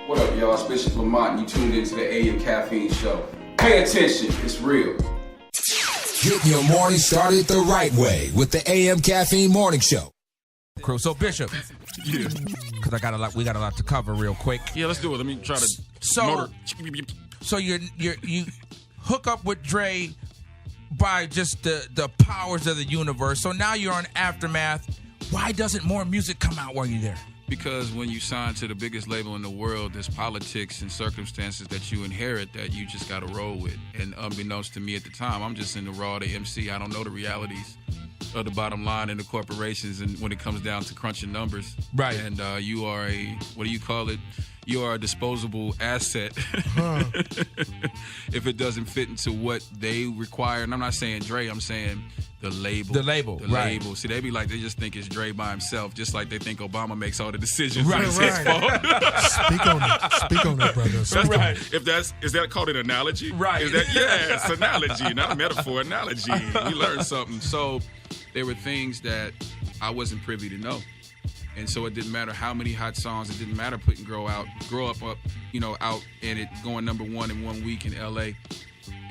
What up, y'all? It's Bishop Lamont, and you tuned into the AM Caffeine show. Pay attention, it's real. Get your morning started the right way with the AM Caffeine Morning Show. Crew. So Bishop, Yeah. because we got a lot to cover real quick. Yeah, let's do it. Let me try to So you hook up with Dre by just the powers of the universe. So now you're on Aftermath. Why doesn't more music come out while you're there? Because when you sign to the biggest label in the world, there's politics and circumstances that you inherit that you just got to roll with. And unbeknownst to me at the time, I'm just in the raw, the MC. I don't know the realities of the bottom line in the corporations and when it comes down to crunching numbers. Right. And you are what do you call it? You are a disposable asset if it doesn't fit into what they require. And I'm not saying Dre, I'm saying the label. The label, right. Label. See, they just think it's Dre by himself, just like they think Obama makes all the decisions. Right, It's right. his fault. Speak on it, brother. Speak on it. Is that called an analogy? Right. Yeah, it's an analogy, not a metaphor. Analogy. You learn something. So there were things that I wasn't privy to know. And so it didn't matter how many hot songs. It didn't matter putting Grow Up, out and it going number one in 1 week in L.A.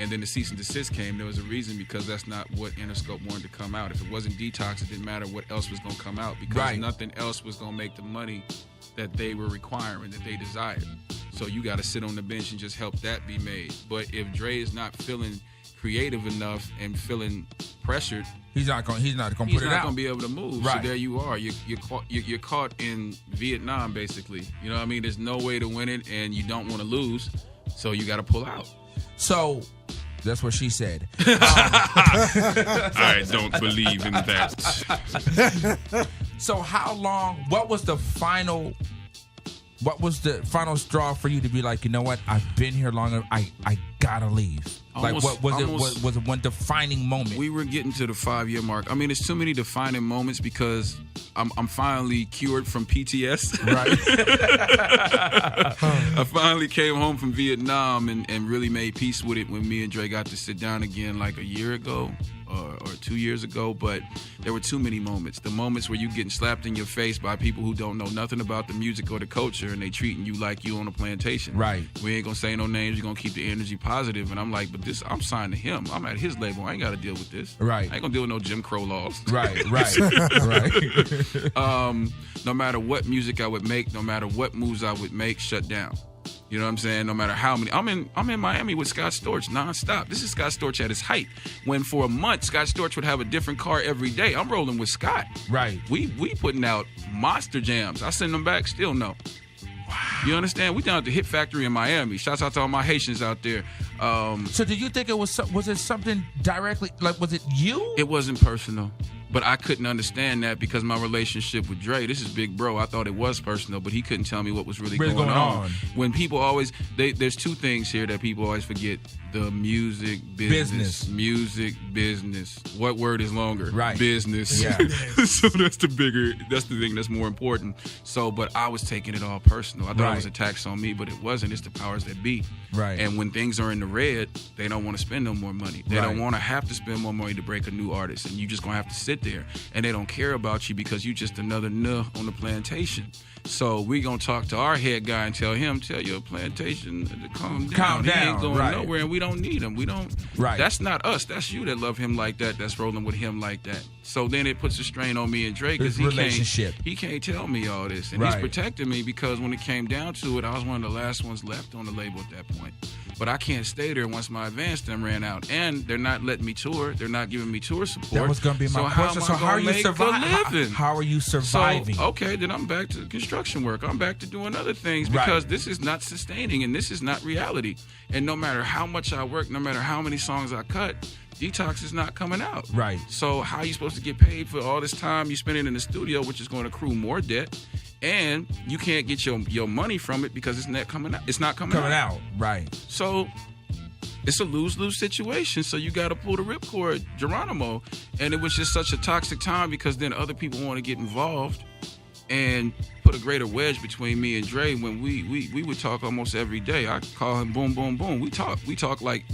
And then the cease and desist came. There was a reason because that's not what Interscope wanted to come out. If it wasn't Detox, it didn't matter what else was going to come out because nothing else was going to make the money that they were requiring, that they desired. So you got to sit on the bench and just help that be made. But if Dre is not feeling creative enough and feeling pressured, He's not going to put it out. He's not going to be able to move. Right. So there you are. You're caught in Vietnam, basically. You know what I mean? There's no way to win it, and you don't want to lose, so you got to pull out. So that's what she said. I don't believe in that. So how long? What was the final straw for you to be like, you know what? I've been here long enough. I gotta leave. What was it one defining moment? We were getting to the 5-year mark. I mean, there's too many defining moments because I'm finally cured from PTS. Right. I finally came home from Vietnam and really made peace with it when me and Dre got to sit down again like a year ago or 2 years ago. But there were too many moments. The moments where you getting slapped in your face by people who don't know nothing about the music or the culture and they treating you like you on a plantation. Right. We ain't gonna say no names. You're gonna keep the energy positive. And I'm like, but I'm signed to him. I'm at his label. I ain't got to deal with this. Right. I ain't gonna deal with no Jim Crow laws. Right. No matter what music I would make, no matter what moves I would make, shut down. You know what I'm saying? No matter how many. I'm in Miami with Scott Storch nonstop. This is Scott Storch at his height. When for a month Scott Storch would have a different car every day. I'm rolling with Scott. Right. We putting out monster jams. I send them back, still no. Wow. You understand? We down at the Hit Factory in Miami. Shouts out to all my Haitians out there. So did you think it was it something directly, like was it you? It wasn't personal. But I couldn't understand that because my relationship with Dre, this is big bro, I thought it was personal, but he couldn't tell me what was really going on. When people always, there's two things here that people always forget. The music business. Music business. What word is longer? Right. Business. Yeah. So that's the thing that's more important. So, but I was taking it all personal. I thought it was a tax on me, but it wasn't. It's the powers that be. Right. And when things are in the red, they don't want to spend no more money. They don't want to have to spend more money to break a new artist. And you just going to have to sit there. And they don't care about you because you just another nuh on the plantation. So we going to talk to our head guy and tell your plantation to calm down. He ain't going nowhere and we don't need him. We don't. Right. That's not us. That's you that love him like that. That's rolling with him like that. So then it puts a strain on me and Drake because he can't tell me all this. And he's protecting me because when it came down to it, I was one of the last ones left on the label at that point. But I can't stay there once my advance them ran out. And they're not letting me tour. They're not giving me tour support. That was going to be my question. So how are you surviving? How are you surviving? So, okay, then I'm back to construction work. I'm back to doing other things because this is not sustaining and this is not reality. And no matter how much I work, no matter how many songs I cut, Detox is not coming out. Right. So how are you supposed to get paid for all this time you spending in the studio, which is going to accrue more debt? And you can't get your money from it because it's not coming out. It's not coming out. Right. So it's a lose-lose situation. So you got to pull the ripcord, Geronimo. And it was just such a toxic time because then other people want to get involved and put a greater wedge between me and Dre when we would talk almost every day. I call him boom, boom, boom. We talk like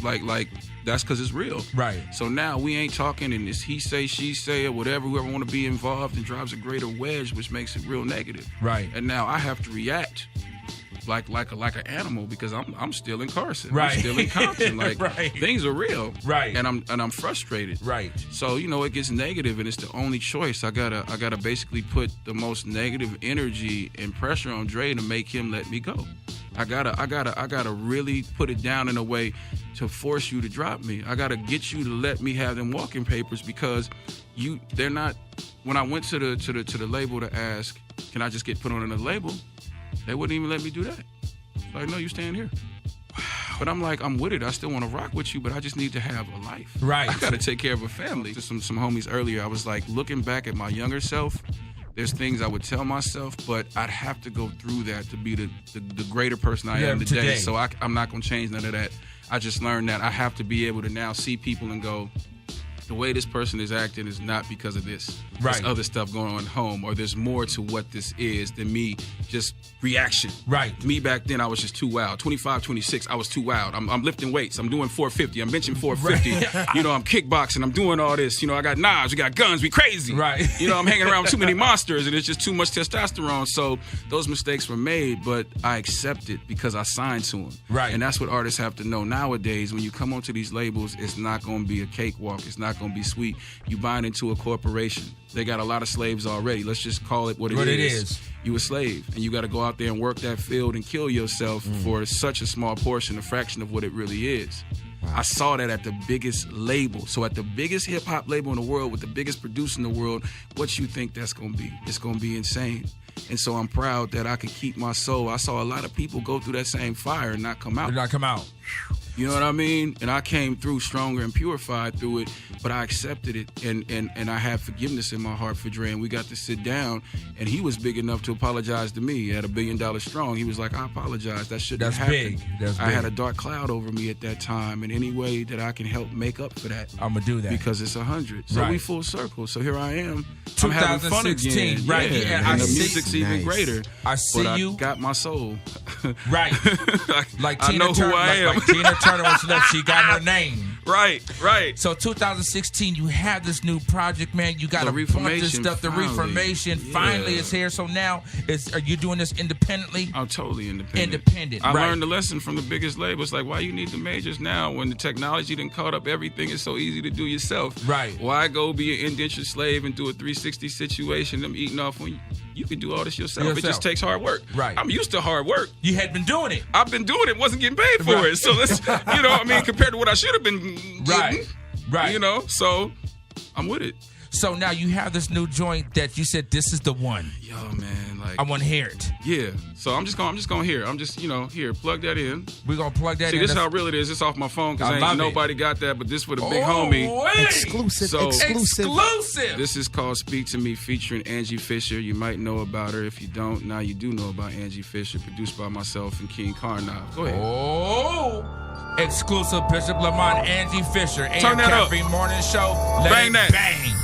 that's because it's real. Right. So now we ain't talking and it's he say, she say, or whatever, whoever want to be involved and drives a greater wedge, which makes it real negative. Right. And now I have to react like an animal because I'm still in Carson. Right. I'm still in Compton. Like Right. things are real. Right. And I'm frustrated. Right. So, it gets negative and it's the only choice. I gotta basically put the most negative energy and pressure on Dre to make him let me go. I gotta really put it down in a way to force you to drop me. I gotta get you to let me have them walking papers because they're not. When I went to the label to ask, can I just get put on another label? They wouldn't even let me do that. Like, no, you staying here. But I'm like, I'm with it. I still want to rock with you, but I just need to have a life. Right. I gotta take care of a family. Some homies earlier, I was like, looking back at my younger self. There's things I would tell myself, but I'd have to go through that to be the greater person I am today. So I'm not going to change none of that. I just learned that I have to be able to now see people and go, the way this person is acting is not because of this. Right. There's other stuff going on at home, or there's more to what this is than me just reaction. Right. Me back then, I was just too wild. 25, 26, I was too wild. I'm lifting weights. I'm doing 450. I'm benching 450. Right. I'm kickboxing. I'm doing all this. I got knives. We got guns. We crazy. Right. I'm hanging around with too many monsters, and it's just too much testosterone. So those mistakes were made, but I accept it because I signed to them. Right. And that's what artists have to know nowadays. When you come onto these labels, it's not going to be a cakewalk. It's not going to be sweet. You buying into a corporation. They got a lot of slaves already. Let's just call it what it is. You a slave, and you got to go out there and work that field and kill yourself for such a small portion, a fraction of what it really is. Wow. I saw that at the biggest label. So at the biggest hip-hop label in the world with the biggest producer in the world, what you think that's going to be? It's going to be insane. And so I'm proud that I could keep my soul. I saw a lot of people go through that same fire and not come out. You know what I mean? And I came through stronger and purified through it, but I accepted it, and I have forgiveness in my heart for Dre, and we got to sit down, and he was big enough to apologize to me at $1 billion strong. He was like, I apologize. That shouldn't have happened. That's big. I had a dark cloud over me at that time, and any way that I can help make up for that, I'm going to do that. Because it's 100. So we full circle. So here I am. I'm 2016, having fun again. right? Yeah, and the music's even greater. I see but you. I got my soul. Right. Like I Tina know who I am. Like Tina Turner was left. She got her name. Right. So 2016, you have this new project, man. You got a bunch of stuff. The Reformation finally is here. So now, are you doing this independently? I'm totally independent. I learned the lesson from the biggest labels. Like, why you need the majors now when the technology done caught up everything? Is so easy to do yourself. Right. Why go be an indentured slave and do a 360 situation? Them eating off when you can do all this yourself. It just takes hard work. Right. I'm used to hard work. You had been doing it. I've been doing it. Wasn't getting paid for it. So let's, compared to what I should have been getting. Right. So I'm with it. So now you have this new joint that you said this is the one. Yo, man, like I want to hear it. Yeah. So I'm just gonna hear. I'm just, here, plug that in. We're gonna plug that in. See, this is how real it is. It's off my phone because ain't nobody got that, but this for the big homie. Exclusive. This is called Speak to Me featuring Angie Fisher. You might know about her. If you don't, now you do know about Angie Fisher, produced by myself and King Carnov. Go ahead. Oh, exclusive Bishop Lamont, Angie Fisher. Turn that up. Caffeine Morning Show. Bang that. Bang.